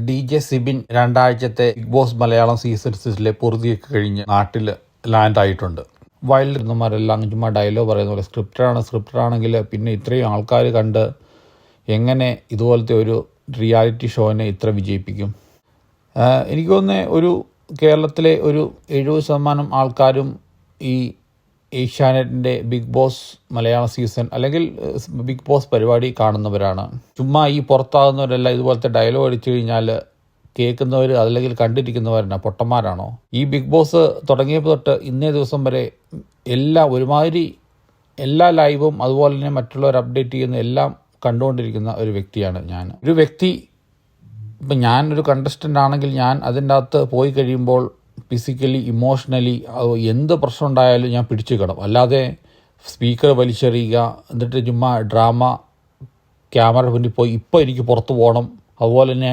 DJ Sibin 2 ആഴ്ചത്തെ big boss Malayalam season 6 പൊറുതിയൊക്കെ കഴിഞ്ഞ് നാട്ടിൽ ലാൻഡ് ആയിട്ടുണ്ട്. വൈൽഡ്മാരെല്ലാം ചുമ്മാ ഡയലോഗ് പറയുന്ന പോലെ സ്ക്രിപ്റ്റഡ് ആണെങ്കിൽ പിന്നെ ഇത്രയും ആൾക്കാർ കണ്ട് എങ്ങനെ ഇതുപോലത്തെ ഒരു റിയാലിറ്റി ഷോനെ ഇത്ര വിജയിപ്പിക്കും? എനിക്ക് തോന്നുന്നത് ഒരു കേരളത്തിലെ ഒരു 70% ആൾക്കാരും ഈ ഏഷ്യാനെറ്റിൻ്റെ ബിഗ് ബോസ് മലയാളം സീസൺ അല്ലെങ്കിൽ ബിഗ് ബോസ് പരിപാടി കാണുന്നവരാണ്. ചുമ്മാ ഈ പുറത്താകുന്നവരല്ല ഇതുപോലത്തെ ഡയലോഗ് അടിച്ചു കഴിഞ്ഞാൽ കേൾക്കുന്നവർ അല്ലെങ്കിൽ കണ്ടിരിക്കുന്നവരാണ് പൊട്ടന്മാരാണോ? ഈ ബിഗ് ബോസ് തുടങ്ങിയപ്പോൾ തൊട്ട് ഇന്നേ ദിവസം വരെ ഒരുമാതിരി എല്ലാ ലൈവും അതുപോലെ തന്നെ മറ്റുള്ളവർ അപ്ഡേറ്റ് ചെയ്യുന്ന എല്ലാം കണ്ടുകൊണ്ടിരിക്കുന്ന ഒരു വ്യക്തിയാണ് ഞാൻ. ഒരു വ്യക്തി ഇപ്പം ഞാനൊരു കണ്ടസ്റ്റൻ്റ് ആണെങ്കിൽ ഞാൻ അതിൻ്റെ അകത്ത് പോയി കഴിയുമ്പോൾ ഫിസിക്കലി ഇമോഷണലി എന്ത് പ്രശ്നം ഉണ്ടായാലും ഞാൻ പിടിച്ചു കിടം. അല്ലാതെ സ്പീക്കർ വലിച്ചെറിയുക, എന്നിട്ട് ചുമ്മാ ഡ്രാമ ക്യാമറ മുന്നിൽ പോയി ഇപ്പോൾ എനിക്ക് പുറത്ത് പോകണം, അതുപോലെ തന്നെ